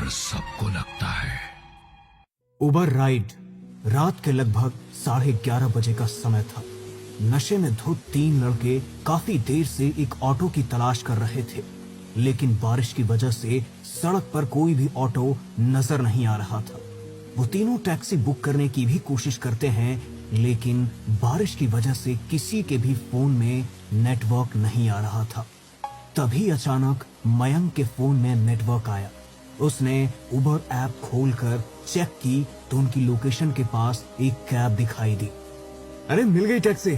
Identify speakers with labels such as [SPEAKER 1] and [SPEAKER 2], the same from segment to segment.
[SPEAKER 1] डर सबको लगता है।
[SPEAKER 2] उबर राइड। रात के लगभग 11:30 बजे का समय था। नशे में धुत 3 लड़के काफी देर से एक ऑटो की तलाश कर रहे थे, लेकिन बारिश की वजह से सड़क पर कोई भी ऑटो नजर नहीं आ रहा था। वो तीनों टैक्सी बुक करने की भी कोशिश करते हैं, लेकिन बारिश की वजह से किसी के भी फोन में नेटवर्क नहीं आ रहा था। तभी अचानक मयंक के फोन में नेटवर्क आया। उसने उबर ऐप खोलकर चेक की तो उनकी लोकेशन के पास एक कैब दिखाई दी। अरे मिल गई टैक्सी,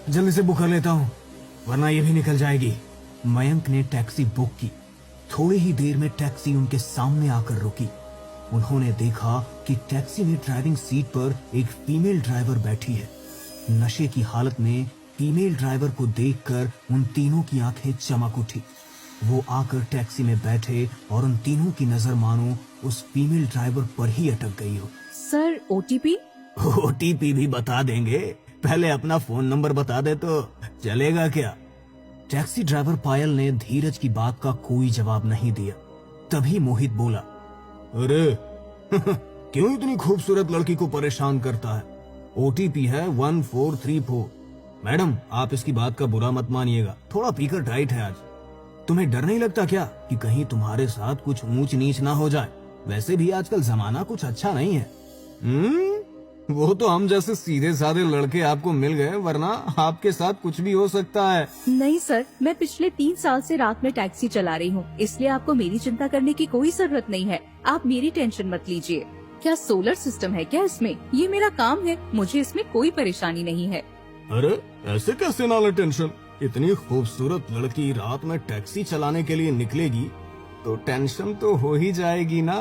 [SPEAKER 2] जल्दी से बुक कर लेता हूँ वरना ये भी निकल जाएगी। मयंक ने टैक्सी बुक की। थोड़ी ही देर में टैक्सी उनके सामने आकर रुकी। उन्होंने देखा कि टैक्सी में ड्राइविंग सीट पर एक फीमेल ड्राइवर बैठी है। नशे की हालत में फीमेल ड्राइवर को देखकर उन तीनों की आंखें चमक उठी। वो आकर टैक्सी में बैठे और उन तीनों की नजर मानो उस फीमेल ड्राइवर पर ही अटक गई हो।
[SPEAKER 3] Sir OTP?
[SPEAKER 2] ओटीपी भी बता देंगे, पहले अपना फोन नंबर बता दे तो चलेगा क्या? टैक्सी ड्राइवर पायल ने धीरज की बात का कोई जवाब नहीं दिया। तभी मोहित बोला, अरे क्यों इतनी खूबसूरत लड़की को परेशान करता है? ओटीपी है 1434। मैडम आप इसकी बात का बुरा मत मानिएगा, थोड़ा पीकर टाइट है आज। तुम्हें डर नहीं लगता क्या कि कहीं तुम्हारे साथ कुछ ऊंच नीच ना हो जाए? वैसे भी आजकल जमाना कुछ अच्छा नहीं है। वो तो हम जैसे सीधे साधे लड़के आपको मिल गए, वरना आपके साथ कुछ भी हो सकता है।
[SPEAKER 3] नहीं सर, मैं पिछले 3 साल से रात में टैक्सी चला रही हूँ, इसलिए आपको मेरी चिंता करने की कोई जरूरत नहीं है। आप मेरी टेंशन मत लीजिए। क्या सोलर सिस्टम है क्या इसमें? ये मेरा काम है, मुझे इसमें कोई परेशानी नहीं है।
[SPEAKER 2] अरे ऐसे कैसे ना ले टेंशन? इतनी खूबसूरत लड़की रात में टैक्सी चलाने के लिए निकलेगी तो टेंशन तो हो ही जाएगी ना।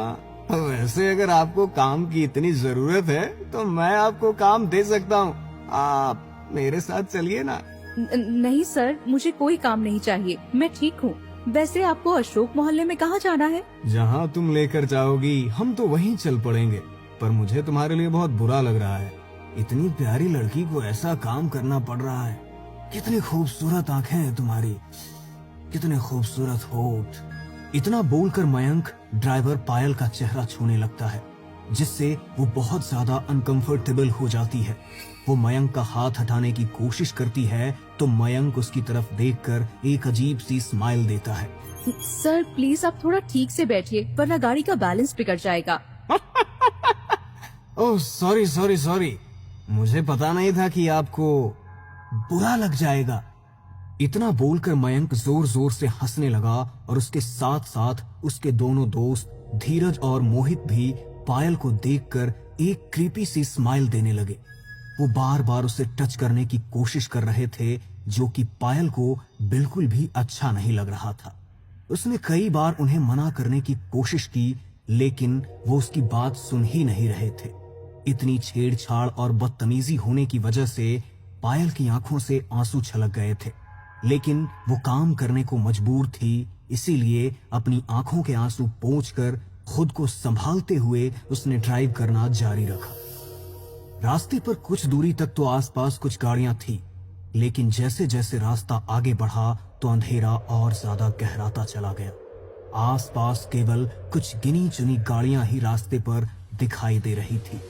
[SPEAKER 2] वैसे अगर आपको काम की इतनी जरूरत है तो मैं आपको काम दे सकता हूँ, आप मेरे साथ चलिए ना।
[SPEAKER 3] नहीं सर, मुझे कोई काम नहीं चाहिए, मैं ठीक हूँ। वैसे आपको अशोक मोहल्ले में कहाँ जाना है?
[SPEAKER 2] जहाँ तुम लेकर जाओगी हम तो वहीं चल पड़ेंगे, पर मुझे तुम्हारे लिए बहुत बुरा लग रहा है। इतनी प्यारी लड़की को ऐसा काम करना पड़ रहा है। कितनी खूबसूरत आंखें हैं तुम्हारी, कितने खूबसूरत होठ। इतना बोलकर मयंक ड्राइवर पायल का चेहरा छूने लगता है, जिससे वो बहुत ज्यादा अनकंफर्टेबल हो जाती है। वो मयंक का हाथ हटाने की कोशिश करती है तो मयंक उसकी तरफ देखकर एक अजीब सी स्माइल देता है।
[SPEAKER 3] सर प्लीज आप थोड़ा ठीक से बैठिए, वरना गाड़ी का बैलेंस बिगड़ जाएगा।
[SPEAKER 2] ओह सॉरी सॉरी सॉरी, मुझे पता नहीं था कि आपको बुरा लग जाएगा। इतना बोलकर मयंक जोर जोर से हंसने लगा और उसके साथ साथ उसके दोनों दोस्त धीरज और मोहित भी पायल को देखकर एक क्रीपी सी स्माइल देने लगे। वो बार बार उसे टच करने की कोशिश कर रहे थे, जो कि पायल को बिल्कुल भी अच्छा नहीं लग रहा था। उसने कई बार उन्हें मना करने की कोशिश की, लेकिन वो उसकी बात सुन ही नहीं रहे थे। इतनी छेड़छाड़ और बदतमीजी होने की वजह से पायल की आंखों से आंसू छलक गए थे, लेकिन वो काम करने को मजबूर थी, इसीलिए अपनी आंखों के आंसू पोंछकर खुद को संभालते हुए उसने ड्राइव करना जारी रखा। रास्ते पर कुछ दूरी तक तो आसपास कुछ गाड़ियां थी, लेकिन जैसे जैसे रास्ता आगे बढ़ा तो अंधेरा और ज्यादा गहराता चला गया। आसपास केवल कुछ गिनी चुनी गाड़ियां ही रास्ते पर दिखाई दे रही थी।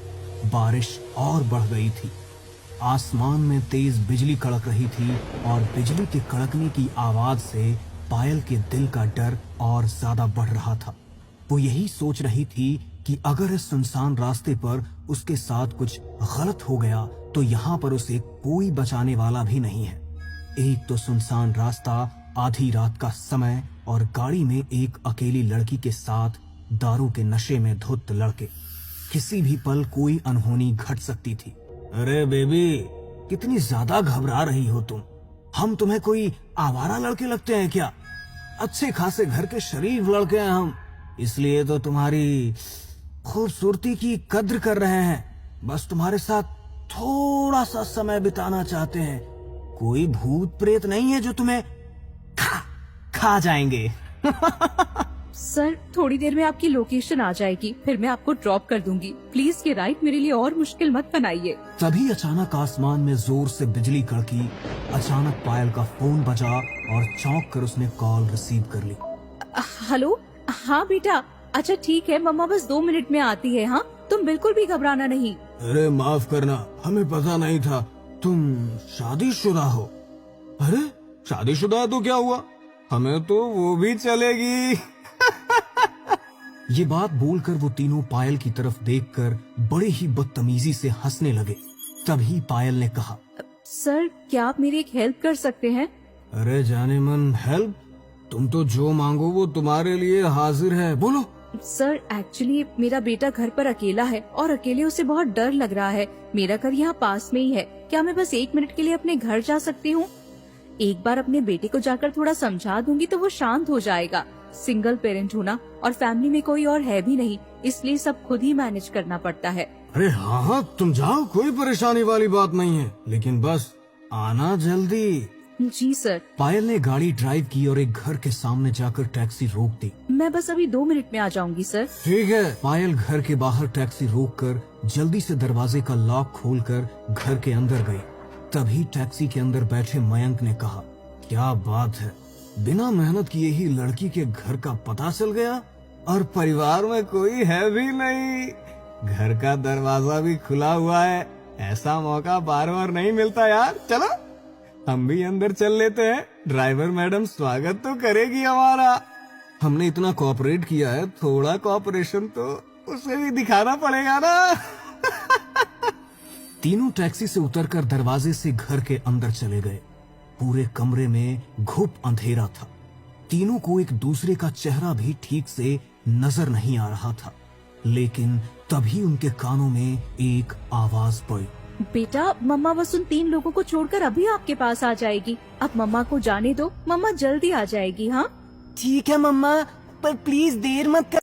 [SPEAKER 2] बारिश और बढ़ गई थी। आसमान में तेज बिजली कड़क रही थी और बिजली के कड़कने की आवाज से पायल के दिल का डर और ज्यादा बढ़ रहा था। वो यही सोच रही थी कि अगर इस सुनसान रास्ते पर उसके साथ कुछ गलत हो गया तो यहाँ पर उसे कोई बचाने वाला भी नहीं है। एक तो सुनसान रास्ता, आधी रात का समय और गाड़ी में एक अकेली लड़की के साथ दारू के नशे में धुत लड़के। किसी भी पल कोई अनहोनी घट सकती थी। अरे बेबी, कितनी ज्यादा घबरा रही हो तुम? हम तुम्हें कोई आवारा लड़के लगते हैं क्या? अच्छे खासे घर के शरीफ लड़के हैं हम, इसलिए तो तुम्हारी खूबसूरती की कद्र कर रहे हैं। बस तुम्हारे साथ थोड़ा सा समय बिताना चाहते हैं। कोई भूत प्रेत नहीं है जो तुम्हें खा जाएंगे।
[SPEAKER 3] सर थोड़ी देर में आपकी लोकेशन आ जाएगी, फिर मैं आपको ड्रॉप कर दूंगी। प्लीज ये राइड मेरे लिए और मुश्किल मत बनाइए।
[SPEAKER 2] तभी अचानक आसमान में जोर से बिजली कड़की। अचानक पायल का फोन बजा और चौंक कर उसने कॉल रिसीव कर ली।
[SPEAKER 3] हेलो, हाँ बेटा, अच्छा ठीक है, मम्मा बस 2 मिनट में आती है। हाँ, तुम बिल्कुल भी घबराना नहीं।
[SPEAKER 2] अरे माफ करना, हमें पता नहीं था तुम शादीशुदा हो। अरे शादीशुदा है तो क्या हुआ, हमें तो वो भी चलेगी। ये बात बोलकर वो तीनों पायल की तरफ देखकर बड़े ही बदतमीजी से हंसने लगे। तभी पायल ने कहा,
[SPEAKER 3] सर क्या आप मेरी एक हेल्प कर सकते हैं?
[SPEAKER 2] अरे जाने मन, हेल्प? तुम तो जो मांगो वो तुम्हारे लिए हाजिर है, बोलो।
[SPEAKER 3] सर एक्चुअली मेरा बेटा घर पर अकेला है और अकेले उसे बहुत डर लग रहा है। मेरा घर यहाँ पास में ही है, क्या मैं बस 1 मिनट के लिए अपने घर जा सकती हूँ? एक बार अपने बेटे को जाकर थोड़ा समझा दूंगी तो वो शांत हो जाएगा। सिंगल पेरेंट हूँ ना, और फैमिली में कोई और है भी नहीं, इसलिए सब खुद ही मैनेज करना पड़ता है।
[SPEAKER 2] अरे हाँ हाँ तुम जाओ, कोई परेशानी वाली बात नहीं है, लेकिन बस आना जल्दी।
[SPEAKER 3] जी सर।
[SPEAKER 2] पायल ने गाड़ी ड्राइव की और एक घर के सामने जाकर टैक्सी रोक दी।
[SPEAKER 3] मैं बस अभी 2 मिनट में आ जाऊंगी सर।
[SPEAKER 2] ठीक है। पायल घर के बाहर टैक्सी रोककर जल्दी से दरवाजे का लॉक खोलकर घर के अंदर गई। तभी टैक्सी के अंदर बैठे मयंक ने कहा, क्या बात है, बिना मेहनत किए ही लड़की के घर का पता चल गया और परिवार में कोई है भी नहीं, घर का दरवाजा भी खुला हुआ है। ऐसा मौका बार बार नहीं मिलता यार। चलो हम भी अंदर चल लेते हैं, ड्राइवर मैडम स्वागत तो करेगी हमारा। हमने इतना कोऑपरेट किया है, थोड़ा कोऑपरेशन तो उसे भी दिखाना पड़ेगा ना। तीनों टैक्सी से उतरकर दरवाजे से घर के अंदर चले गए। पूरे कमरे में घुप अंधेरा था। तीनों को एक दूसरे का चेहरा भी ठीक से नजर नहीं आ रहा था, लेकिन तभी उनके कानों में एक आवाज पड़ी,
[SPEAKER 3] बेटा मम्मा बस उन 3 लोगों को छोड़कर अभी आपके पास आ जाएगी। अब मम्मा को जाने दो, मम्मा जल्दी आ जाएगी। हाँ
[SPEAKER 1] ठीक है मम्मा, पर प्लीज देर मत कर।